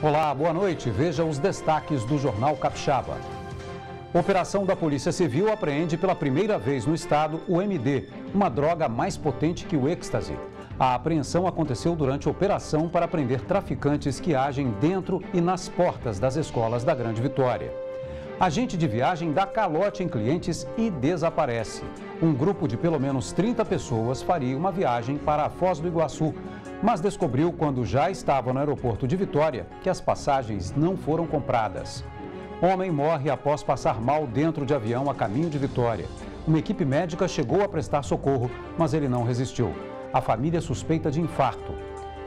Olá, boa noite. Veja os destaques do Jornal Capixaba. Operação da Polícia Civil apreende pela primeira vez no estado o MD, uma droga mais potente que o êxtase. A apreensão aconteceu durante a operação para prender traficantes que agem dentro e nas portas das escolas da Grande Vitória. Agente de viagem dá calote em clientes e desaparece. Um grupo de pelo menos 30 pessoas faria uma viagem para a Foz do Iguaçu, mas descobriu quando já estava no aeroporto de Vitória que as passagens não foram compradas. Homem morre após passar mal dentro de avião a caminho de Vitória. Uma equipe médica chegou a prestar socorro, mas ele não resistiu. A família suspeita de infarto.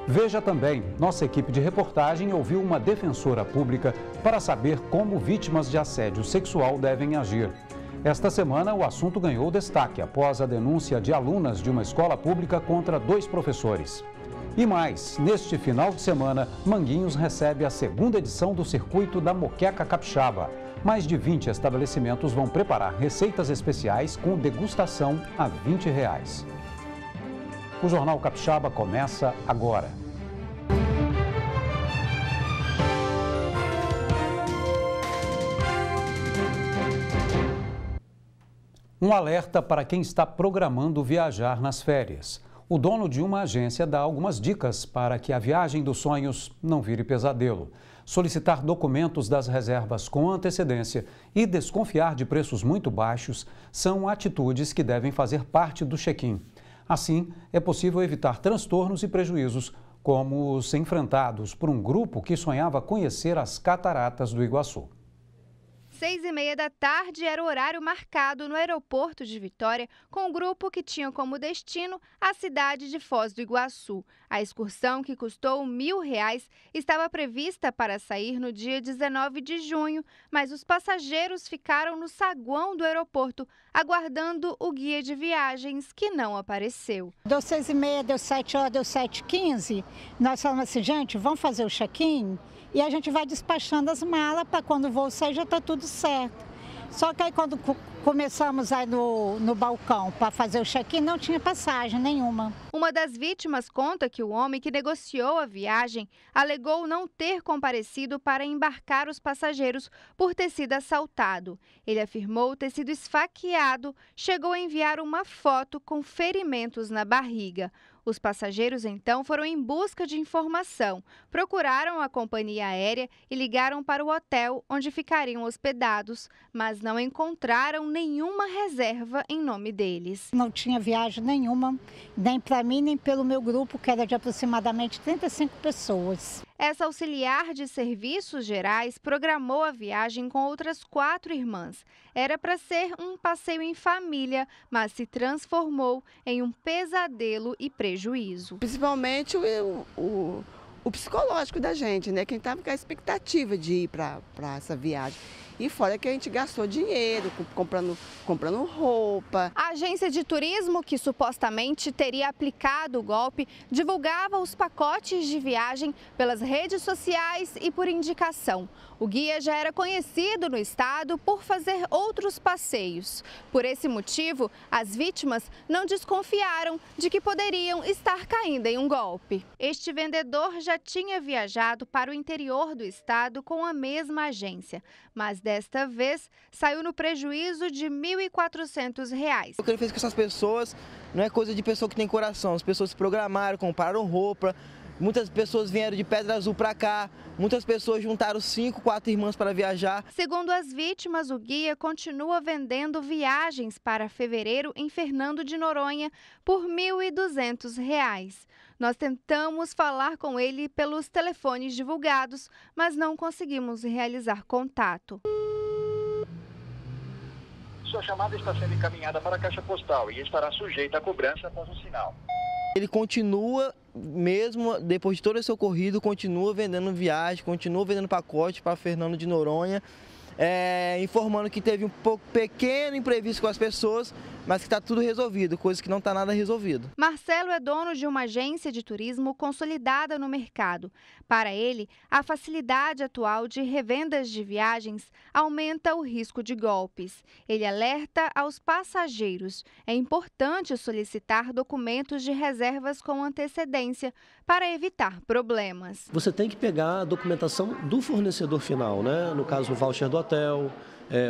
Veja também, nossa equipe de reportagem ouviu uma defensora pública para saber como vítimas de assédio sexual devem agir. Esta semana, o assunto ganhou destaque após a denúncia de alunas de uma escola pública contra 2 professores. E mais, neste final de semana, Manguinhos recebe a segunda edição do Circuito da Moqueca Capixaba. Mais de 20 estabelecimentos vão preparar receitas especiais com degustação a R$20. O Jornal Capixaba começa agora. Um alerta para quem está programando viajar nas férias. O dono de uma agência dá algumas dicas para que a viagem dos sonhos não vire pesadelo. Solicitar documentos das reservas com antecedência e desconfiar de preços muito baixos são atitudes que devem fazer parte do check-in. Assim, é possível evitar transtornos e prejuízos, como os enfrentados por um grupo que sonhava conhecer as cataratas do Iguaçu. 6h30 da tarde era o horário marcado no aeroporto de Vitória com um grupo que tinha como destino a cidade de Foz do Iguaçu. A excursão, que custou R$1.000, estava prevista para sair no dia 19 de junho, mas os passageiros ficaram no saguão do aeroporto, aguardando o guia de viagens, que não apareceu. Deu 6h30, deu 7 horas, deu 7h15. Nós falamos assim, gente, vamos fazer o check-in? E a gente vai despachando as malas para quando o voo sair já está tudo certo. Só que aí quando começamos aí no balcão para fazer o check-in, não tinha passagem nenhuma. Uma das vítimas conta que o homem que negociou a viagem alegou não ter comparecido para embarcar os passageiros por ter sido assaltado. Ele afirmou ter sido esfaqueado, chegou a enviar uma foto com ferimentos na barriga. Os passageiros, então, foram em busca de informação, procuraram a companhia aérea e ligaram para o hotel onde ficariam hospedados, mas não encontraram nenhuma reserva em nome deles. Não tinha viagem nenhuma, nem para mim, nem pelo meu grupo, que era de aproximadamente 35 pessoas. Essa auxiliar de serviços gerais programou a viagem com outras 4 irmãs. Era para ser um passeio em família, mas se transformou em um pesadelo e prejuízo. Principalmente o psicológico da gente, né? Quem estava com a expectativa de ir para essa viagem. E fora que a gente gastou dinheiro comprando roupa. A agência de turismo, que supostamente teria aplicado o golpe, divulgava os pacotes de viagem pelas redes sociais e por indicação. O guia já era conhecido no estado por fazer outros passeios. Por esse motivo, as vítimas não desconfiaram de que poderiam estar caindo em um golpe. Este vendedor já tinha viajado para o interior do estado com a mesma agência, mas desta vez saiu no prejuízo de R$1.400. O que ele fez com essas pessoas não é coisa de pessoa que tem coração. As pessoas se programaram, compraram roupa, muitas pessoas vieram de Pedra Azul para cá, muitas pessoas juntaram 5, 4 irmãs para viajar. Segundo as vítimas, o guia continua vendendo viagens para fevereiro em Fernando de Noronha por R$1.200. Nós tentamos falar com ele pelos telefones divulgados, mas não conseguimos realizar contato. Sua chamada está sendo encaminhada para a caixa postal e estará sujeita à cobrança após o sinal. Ele continua, mesmo depois de todo esse ocorrido, continua vendendo viagem, continua vendendo pacote para Fernando de Noronha, informando que teve um pequeno imprevisto com as pessoas, mas que está tudo resolvido, coisa que não está nada resolvido. Marcelo é dono de uma agência de turismo consolidada no mercado. Para ele, a facilidade atual de revendas de viagens aumenta o risco de golpes. Ele alerta aos passageiros: é importante solicitar documentos de reservas com antecedência para evitar problemas. Você tem que pegar a documentação do fornecedor final, né? No caso, o voucher do hotel,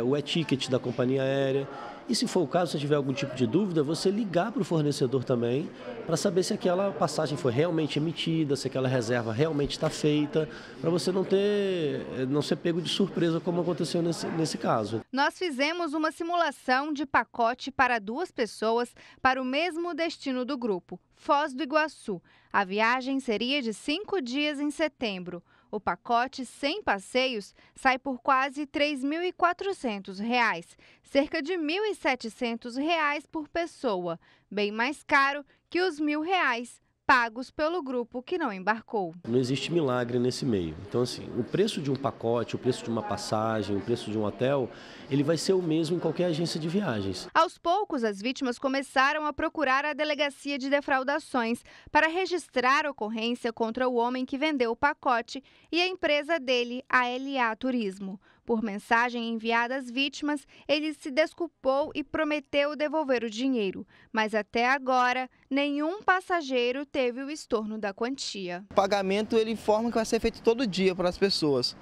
o e-ticket da companhia aérea. E se for o caso, se tiver algum tipo de dúvida, você ligar para o fornecedor também para saber se aquela passagem foi realmente emitida, se aquela reserva realmente está feita, para você não ser pego de surpresa como aconteceu nesse caso. Nós fizemos uma simulação de pacote para 2 pessoas para o mesmo destino do grupo, Foz do Iguaçu. A viagem seria de 5 dias em setembro. O pacote sem passeios sai por quase R$ 3.400, cerca de R$ 1.700 por pessoa, bem mais caro que os R$ 1.000 pagos pelo grupo que não embarcou. Não existe milagre nesse meio. Então, assim, o preço de um pacote, o preço de uma passagem, o preço de um hotel, ele vai ser o mesmo em qualquer agência de viagens. Aos poucos, as vítimas começaram a procurar a Delegacia de Defraudações para registrar a ocorrência contra o homem que vendeu o pacote e a empresa dele, a LA Turismo. Por mensagem enviada às vítimas, ele se desculpou e prometeu devolver o dinheiro. Mas até agora, nenhum passageiro teve o estorno da quantia. O pagamento ele informa que vai ser feito todo dia para as pessoas.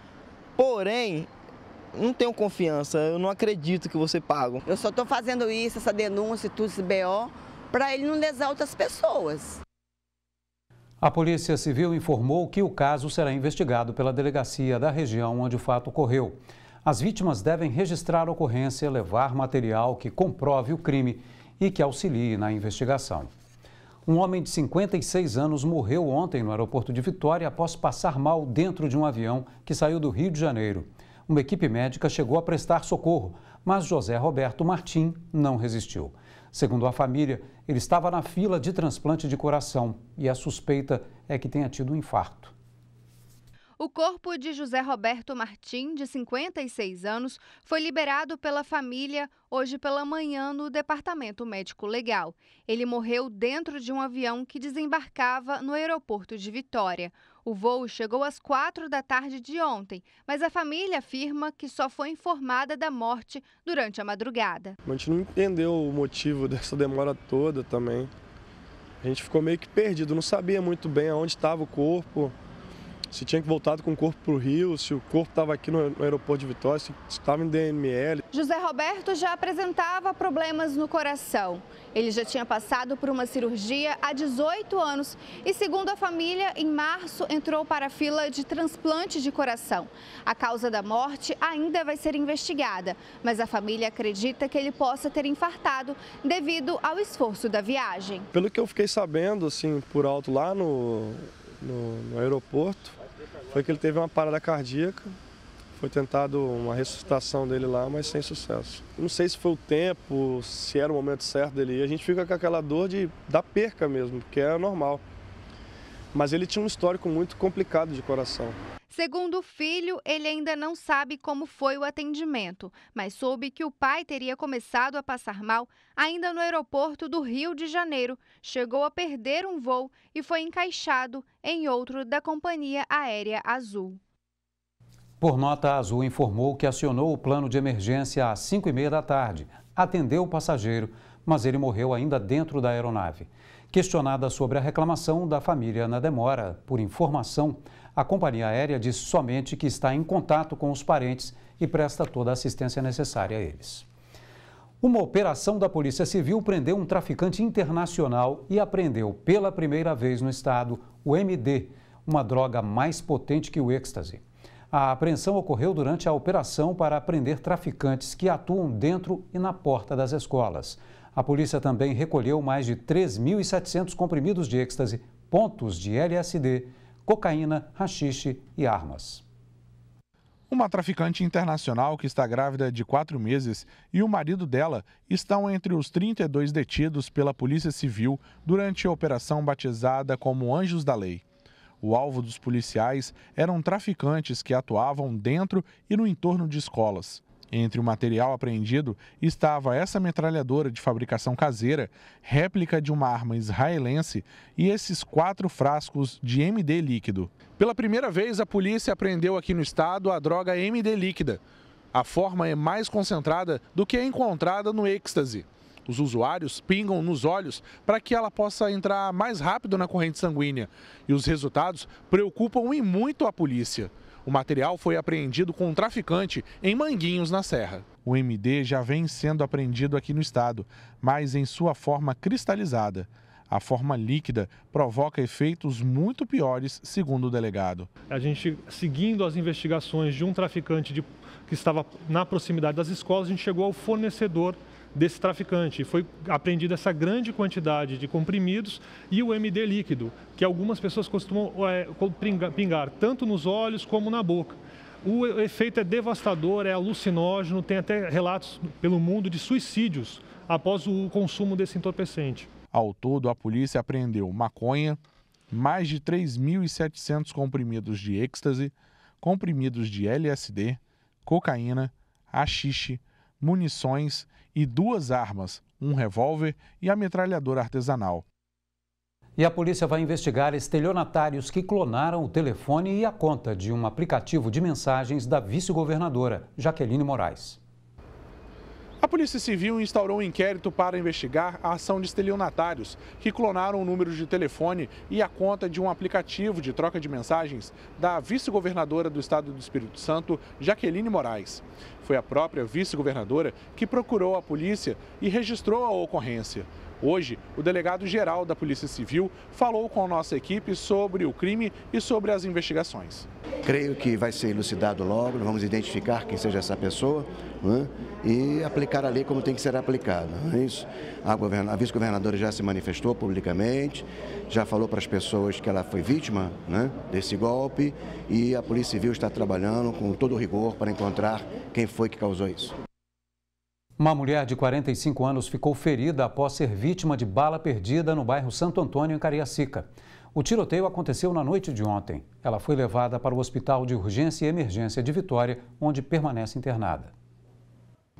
Porém, não tenho confiança, eu não acredito que você paga. Eu só estou fazendo isso, essa denúncia, tudo esse BO, para ele não lesar outras pessoas. A Polícia Civil informou que o caso será investigado pela delegacia da região onde o fato ocorreu. As vítimas devem registrar a ocorrência, levar material que comprove o crime e que auxilie na investigação. Um homem de 56 anos morreu ontem no aeroporto de Vitória após passar mal dentro de um avião que saiu do Rio de Janeiro. Uma equipe médica chegou a prestar socorro, mas José Roberto Martim não resistiu. Segundo a família, ele estava na fila de transplante de coração e a suspeita é que tenha tido um infarto. O corpo de José Roberto Martim, de 56 anos, foi liberado pela família hoje pela manhã no Departamento Médico Legal. Ele morreu dentro de um avião que desembarcava no aeroporto de Vitória. O voo chegou às 4 da tarde de ontem, mas a família afirma que só foi informada da morte durante a madrugada. A gente não entendeu o motivo dessa demora toda também. A gente ficou meio que perdido, não sabia muito bem aonde estava o corpo, se tinha que voltar com o corpo para o Rio, se o corpo estava aqui no aeroporto de Vitória, se estava em DML. José Roberto já apresentava problemas no coração. Ele já tinha passado por uma cirurgia há 18 anos e, segundo a família, em março entrou para a fila de transplante de coração. A causa da morte ainda vai ser investigada, mas a família acredita que ele possa ter infartado devido ao esforço da viagem. Pelo que eu fiquei sabendo, assim, por alto lá no aeroporto, foi que ele teve uma parada cardíaca, foi tentado uma ressuscitação dele lá, mas sem sucesso. Não sei se foi o tempo, se era o momento certo dele ir, a gente fica com aquela dor da perca mesmo, que é normal. Mas ele tinha um histórico muito complicado de coração. Segundo o filho, ele ainda não sabe como foi o atendimento, mas soube que o pai teria começado a passar mal ainda no aeroporto do Rio de Janeiro, chegou a perder um voo e foi encaixado em outro da companhia aérea Azul. Por nota, a Azul informou que acionou o plano de emergência às 5h30 da tarde, atendeu o passageiro, mas ele morreu ainda dentro da aeronave. Questionada sobre a reclamação da família na demora por informação, a companhia aérea disse somente que está em contato com os parentes e presta toda a assistência necessária a eles. Uma operação da Polícia Civil prendeu um traficante internacional e apreendeu pela primeira vez no estado o MD, uma droga mais potente que o êxtase. A apreensão ocorreu durante a operação para prender traficantes que atuam dentro e na porta das escolas. A polícia também recolheu mais de 3.700 comprimidos de êxtase, pontos de LSD, cocaína, haxixe e armas. Uma traficante internacional que está grávida de 4 meses e o marido dela estão entre os 32 detidos pela Polícia Civil durante a operação batizada como Anjos da Lei. O alvo dos policiais eram traficantes que atuavam dentro e no entorno de escolas. Entre o material apreendido estava essa metralhadora de fabricação caseira, réplica de uma arma israelense, e esses 4 frascos de MD líquido. Pela primeira vez, a polícia apreendeu aqui no estado a droga MD líquida. A forma é mais concentrada do que a encontrada no êxtase. Os usuários pingam nos olhos para que ela possa entrar mais rápido na corrente sanguínea. E os resultados preocupam e muito a polícia. O material foi apreendido com um traficante em Manguinhos, na Serra. O MD já vem sendo apreendido aqui no estado, mas em sua forma cristalizada. A forma líquida provoca efeitos muito piores, segundo o delegado. A gente, seguindo as investigações de um traficante que estava na proximidade das escolas, a gente chegou ao fornecedor desse traficante. Foi apreendida essa grande quantidade de comprimidos e o MD líquido, que algumas pessoas costumam pingar tanto nos olhos como na boca. O efeito é devastador, é alucinógeno, tem até relatos pelo mundo de suicídios após o consumo desse entorpecente. Ao todo, a polícia apreendeu maconha, mais de 3.700 comprimidos de êxtase, comprimidos de LSD, cocaína, haxixe, munições e 2 armas, um revólver e a metralhadora artesanal. E a polícia vai investigar estelionatários que clonaram o telefone e a conta de um aplicativo de mensagens da vice-governadora, Jaqueline Moraes. A Polícia Civil instaurou um inquérito para investigar a ação de estelionatários que clonaram o número de telefone e a conta de um aplicativo de troca de mensagens da vice-governadora do estado do Espírito Santo, Jaqueline Moraes. Foi a própria vice-governadora que procurou a polícia e registrou a ocorrência. Hoje, o delegado-geral da Polícia Civil falou com a nossa equipe sobre o crime e sobre as investigações. Creio que vai ser elucidado logo, vamos identificar quem seja essa pessoa, né, e aplicar a lei como tem que ser aplicada. Não é isso? A vice-governadora já se manifestou publicamente, já falou para as pessoas que ela foi vítima, né, desse golpe, e a Polícia Civil está trabalhando com todo o rigor para encontrar quem foi que causou isso. Uma mulher de 45 anos ficou ferida após ser vítima de bala perdida no bairro Santo Antônio, em Cariacica. O tiroteio aconteceu na noite de ontem. Ela foi levada para o Hospital de Urgência e Emergência de Vitória, onde permanece internada.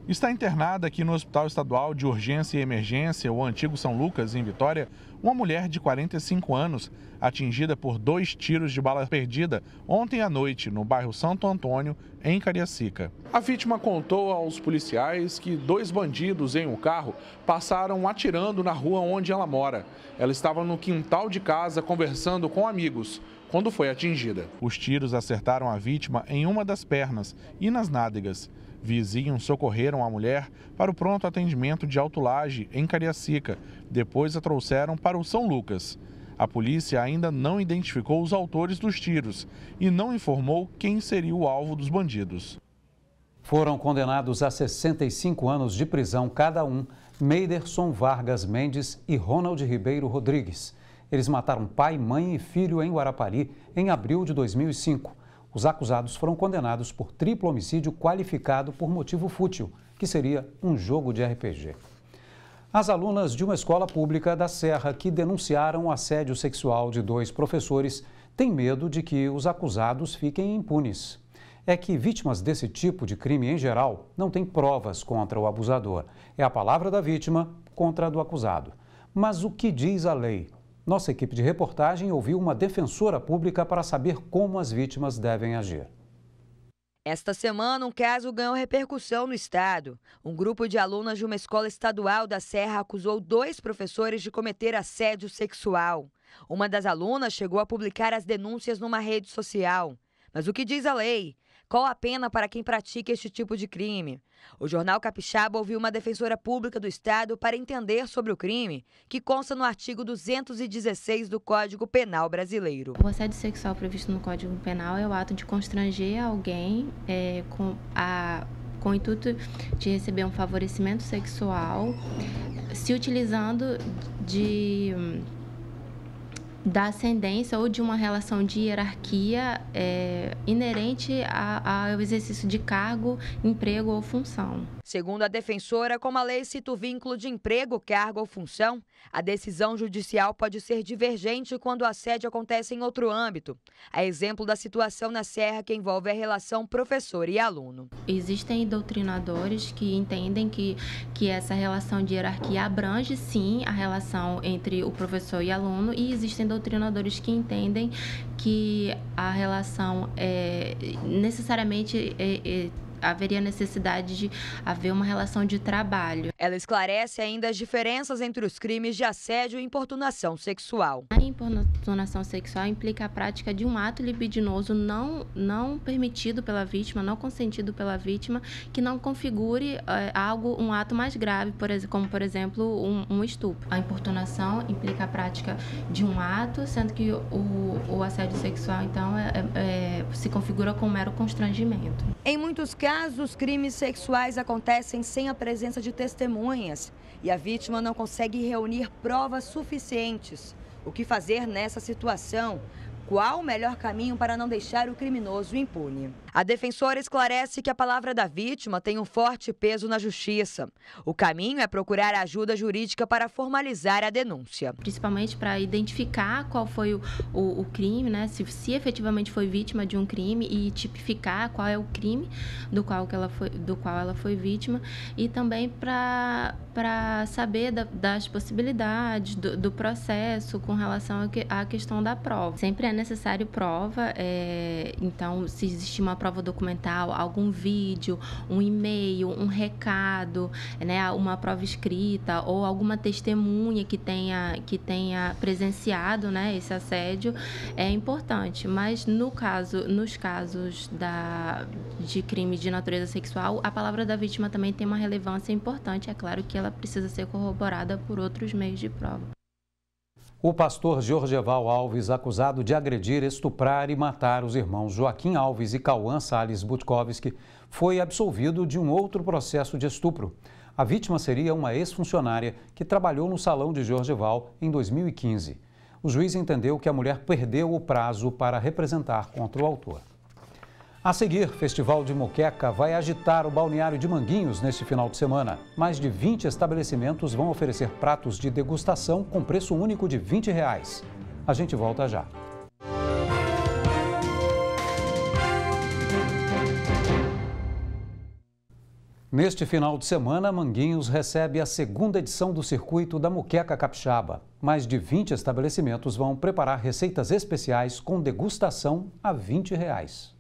Está internada aqui no Hospital Estadual de Urgência e Emergência, o antigo São Lucas, em Vitória, uma mulher de 45 anos, atingida por 2 tiros de bala perdida ontem à noite, no bairro Santo Antônio, em Cariacica. A vítima contou aos policiais que 2 bandidos em um carro passaram atirando na rua onde ela mora. Ela estava no quintal de casa conversando com amigos, quando foi atingida. Os tiros acertaram a vítima em uma das pernas e nas nádegas. Vizinhos socorreram a mulher para o pronto atendimento de Alto Laje, em Cariacica. Depois a trouxeram para o São Lucas. A polícia ainda não identificou os autores dos tiros e não informou quem seria o alvo dos bandidos. Foram condenados a 65 anos de prisão cada um, Meiderson Vargas Mendes e Ronald Ribeiro Rodrigues. Eles mataram pai, mãe e filho em Guarapari em abril de 2005. Os acusados foram condenados por triplo homicídio qualificado por motivo fútil, que seria um jogo de RPG. As alunas de uma escola pública da Serra que denunciaram o assédio sexual de 2 professores têm medo de que os acusados fiquem impunes. É que vítimas desse tipo de crime, em geral, não têm provas contra o abusador. É a palavra da vítima contra a do acusado. Mas o que diz a lei? Nossa equipe de reportagem ouviu uma defensora pública para saber como as vítimas devem agir. Esta semana, um caso ganhou repercussão no estado. Um grupo de alunas de uma escola estadual da Serra acusou 2 professores de cometer assédio sexual. Uma das alunas chegou a publicar as denúncias numa rede social. Mas o que diz a lei? Qual a pena para quem pratica este tipo de crime? O Jornal Capixaba ouviu uma defensora pública do estado para entender sobre o crime, que consta no artigo 216 do Código Penal brasileiro. O assédio sexual previsto no Código Penal é o ato de constranger alguém com o intuito de receber um favorecimento sexual, se utilizando da ascendência ou de uma relação de hierarquia inerente ao exercício de cargo, emprego ou função. Segundo a defensora, como a lei cita o vínculo de emprego, cargo ou função, a decisão judicial pode ser divergente quando o assédio acontece em outro âmbito. A exemplo da situação na Serra que envolve a relação professor e aluno. Existem doutrinadores que entendem que essa relação de hierarquia abrange, sim, a relação entre o professor e aluno, e existem doutrinadores que entendem que a relação necessariamente haveria necessidade de haver uma relação de trabalho. Ela esclarece ainda as diferenças entre os crimes de assédio e importunação sexual. A importunação sexual implica a prática de um ato libidinoso não permitido pela vítima, não consentido pela vítima, que não configure um ato mais grave, como por exemplo um estupro. A importunação implica a prática de um ato, sendo que o assédio sexual então se configura como mero constrangimento. Em muitos casos, os crimes sexuais acontecem sem a presença de testemunhas e a vítima não consegue reunir provas suficientes. O que fazer nessa situação? Qual o melhor caminho para não deixar o criminoso impune? A defensora esclarece que a palavra da vítima tem um forte peso na justiça. O caminho é procurar ajuda jurídica para formalizar a denúncia. Principalmente para identificar qual foi o crime, né? Se efetivamente foi vítima de um crime e tipificar qual é o crime do qual ela foi vítima, e também para saber das possibilidades do processo com relação à questão da prova. Sempre é necessário prova, então se existe uma prova documental, algum vídeo, um e-mail, um recado, né, uma prova escrita ou alguma testemunha que tenha presenciado, né, esse assédio, é importante. Mas nos casos de crime de natureza sexual, a palavra da vítima também tem uma relevância importante. É claro que ela precisa ser corroborada por outros meios de prova. O pastor Jorgeval Alves, acusado de agredir, estuprar e matar os irmãos Joaquim Alves e Cauã Salles Butkovski, foi absolvido de um outro processo de estupro. A vítima seria uma ex-funcionária que trabalhou no salão de Jorgeval em 2015. O juiz entendeu que a mulher perdeu o prazo para representar contra o autor. A seguir, Festival de Moqueca vai agitar o balneário de Manguinhos neste final de semana. Mais de 20 estabelecimentos vão oferecer pratos de degustação com preço único de R$20. A gente volta já. Neste final de semana, Manguinhos recebe a segunda edição do Circuito da Moqueca Capixaba. Mais de 20 estabelecimentos vão preparar receitas especiais com degustação a R$20.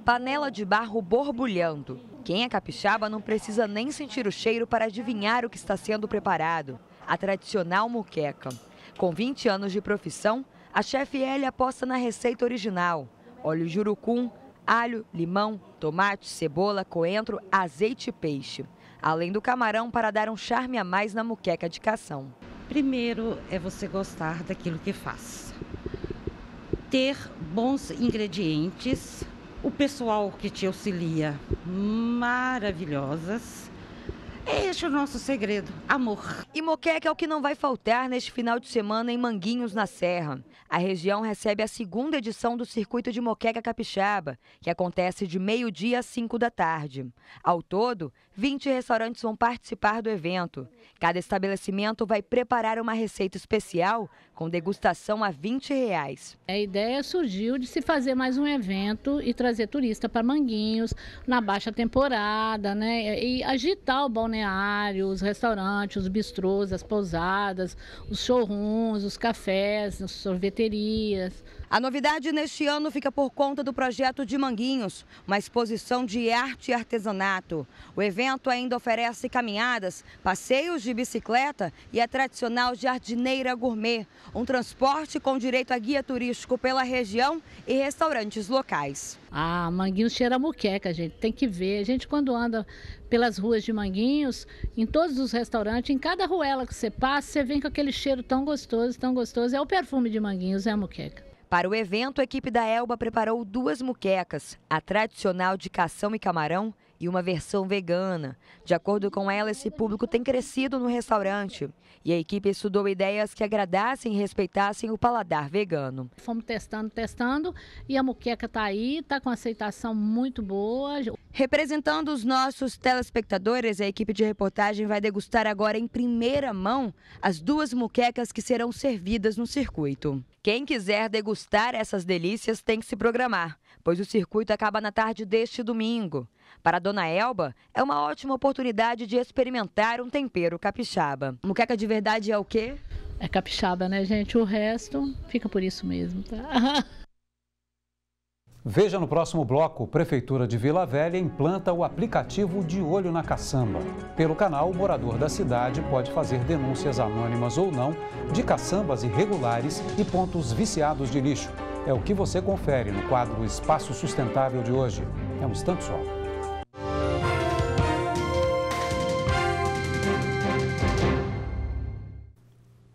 Panela de barro borbulhando. Quem é capixaba não precisa nem sentir o cheiro para adivinhar o que está sendo preparado. A tradicional moqueca. Com 20 anos de profissão, a chefe Elia aposta na receita original. Óleo de urucum, alho, limão, tomate, cebola, coentro, azeite e peixe. Além do camarão para dar um charme a mais na moqueca de cação. Primeiro é você gostar daquilo que faz. Ter bons ingredientes. O pessoal que te auxilia, maravilhosas. Este é o nosso segredo, amor. E moqueca é o que não vai faltar neste final de semana em Manguinhos, na Serra. A região recebe a segunda edição do Circuito de Moqueca Capixaba, que acontece de meio-dia às 5 da tarde. Ao todo, 20 restaurantes vão participar do evento. Cada estabelecimento vai preparar uma receita especial com degustação a R$20. A ideia surgiu de se fazer mais um evento e trazer turista para Manguinhos na baixa temporada, né? E agitar o balneário, os restaurantes, os bistrôs, as pousadas, os showrooms, os cafés, as sorveterias. A novidade neste ano fica por conta do projeto de Manguinhos, uma exposição de arte e artesanato. O evento ainda oferece caminhadas, passeios de bicicleta e a tradicional jardineira gourmet, um transporte com direito a guia turístico pela região e restaurantes locais. Ah, Manguinhos cheira a moqueca, gente, tem que ver. A gente quando anda pelas ruas de Manguinhos, em todos os restaurantes, em cada ruela que você passa, você vem com aquele cheiro tão gostoso, tão gostoso. É o perfume de Manguinhos, é a moqueca. Para o evento, a equipe da Elba preparou 2 moquecas, a tradicional de cação e camarão e uma versão vegana. De acordo com ela, esse público tem crescido no restaurante e a equipe estudou ideias que agradassem e respeitassem o paladar vegano. Fomos testando e a muqueca está aí, está com aceitação muito boa. Representando os nossos telespectadores, a equipe de reportagem vai degustar agora em primeira mão as 2 muquecas que serão servidas no circuito. Quem quiser degustar essas delícias tem que se programar, pois o circuito acaba na tarde deste domingo. Para a dona Elba, é uma ótima oportunidade de experimentar um tempero capixaba. Muqueca de verdade é o quê? É capixaba, né, gente? O resto fica por isso mesmo, tá? Veja no próximo bloco, Prefeitura de Vila Velha implanta o aplicativo De Olho na Caçamba. Pelo canal, o morador da cidade pode fazer denúncias anônimas ou não de caçambas irregulares e pontos viciados de lixo. É o que você confere no quadro Espaço Sustentável de hoje. É um instante só.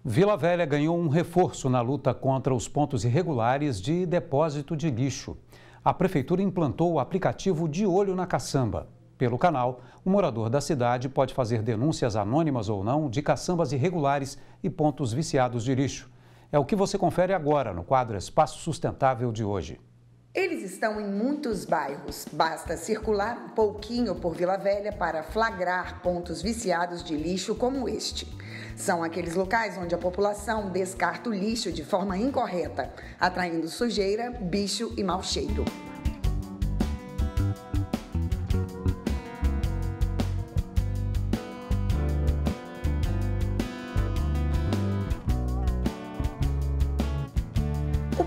Vila Velha ganhou um reforço na luta contra os pontos irregulares de depósito de lixo. A Prefeitura implantou o aplicativo De Olho na Caçamba. Pelo canal, o morador da cidade pode fazer denúncias anônimas ou não de caçambas irregulares e pontos viciados de lixo. É o que você confere agora no quadro Espaço Sustentável de hoje. Eles estão em muitos bairros. Basta circular um pouquinho por Vila Velha para flagrar pontos viciados de lixo como este. São aqueles locais onde a população descarta o lixo de forma incorreta, atraindo sujeira, bicho e mau cheiro.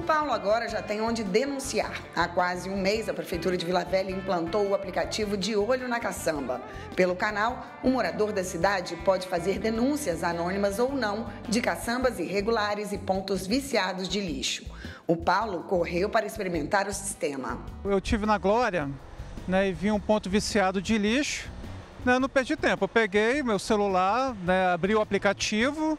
Paulo agora já tem onde denunciar. Há quase um mês, a Prefeitura de Vila Velha implantou o aplicativo De Olho na Caçamba. Pelo canal, o morador da cidade pode fazer denúncias anônimas ou não de caçambas irregulares e pontos viciados de lixo. O Paulo correu para experimentar o sistema. Eu estive na Glória, né, e vi um ponto viciado de lixo. Né, não perdi tempo, eu peguei meu celular, né, abri o aplicativo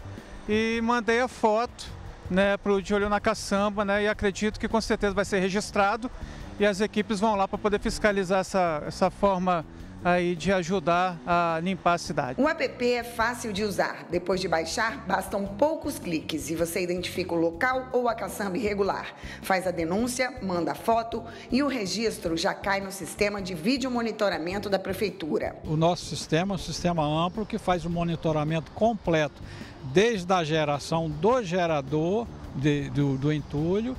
e mandei a foto, né, para o De Olho na Caçamba, né, e acredito que com certeza vai ser registrado e as equipes vão lá para poder fiscalizar essa forma aí de ajudar a limpar a cidade. O app é fácil de usar. Depois de baixar, bastam poucos cliques e você identifica o local ou a caçamba irregular. Faz a denúncia, manda a foto e o registro já cai no sistema de vídeo monitoramento da Prefeitura. O nosso sistema é um sistema amplo que faz o monitoramento completo, desde a geração do gerador, do entulho,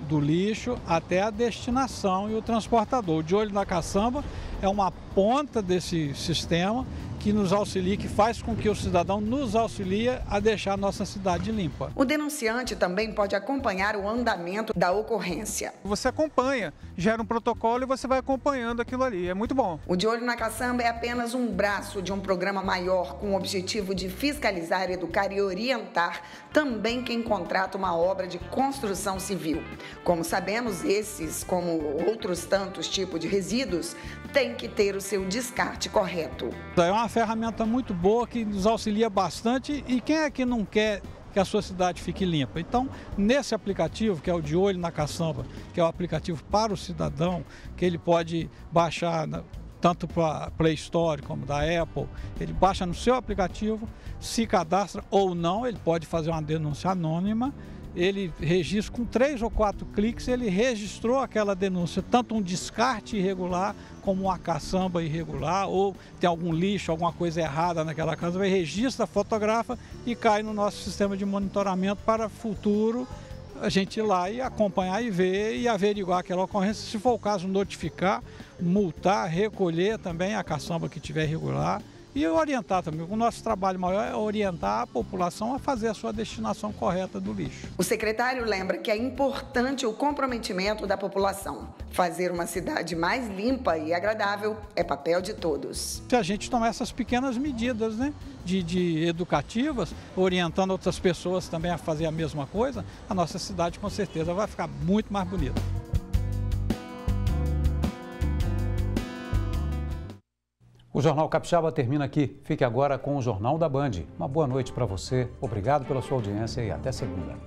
do lixo, até a destinação e o transportador. O De Olho na Caçamba é uma ponta desse sistema que nos auxilia, que faz com que o cidadão nos auxilie a deixar a nossa cidade limpa. O denunciante também pode acompanhar o andamento da ocorrência. Você acompanha, gera um protocolo e você vai acompanhando aquilo ali, é muito bom. O De Olho na Caçamba é apenas um braço de um programa maior com o objetivo de fiscalizar, educar e orientar também quem contrata uma obra de construção civil. Como sabemos, esses, como outros tantos tipos de resíduos, têm que ter o seu descarte correto. É uma ferramenta muito boa que nos auxilia bastante e quem é que não quer que a sua cidade fique limpa? Então, nesse aplicativo, que é o De Olho na Caçamba, que é o aplicativo para o cidadão, que ele pode baixar tanto para Play Store como da Apple, ele baixa no seu aplicativo, se cadastra ou não, ele pode fazer uma denúncia anônima, ele registra com 3 ou 4 cliques, ele registrou aquela denúncia, tanto um descarte irregular como uma caçamba irregular, ou tem algum lixo, alguma coisa errada naquela casa, vai registra, fotografa e cai no nosso sistema de monitoramento para futuro a gente ir lá e acompanhar e ver e averiguar aquela ocorrência, se for o caso notificar, multar, recolher também a caçamba que tiver irregular. E orientar também. O nosso trabalho maior é orientar a população a fazer a sua destinação correta do lixo. O secretário lembra que é importante o comprometimento da população. Fazer uma cidade mais limpa e agradável é papel de todos. Se a gente tomar essas pequenas medidas, né, de educativas, orientando outras pessoas também a fazer a mesma coisa, a nossa cidade com certeza vai ficar muito mais bonita. O Jornal Capixaba termina aqui. Fique agora com o Jornal da Band. Uma boa noite para você, obrigado pela sua audiência e até segunda.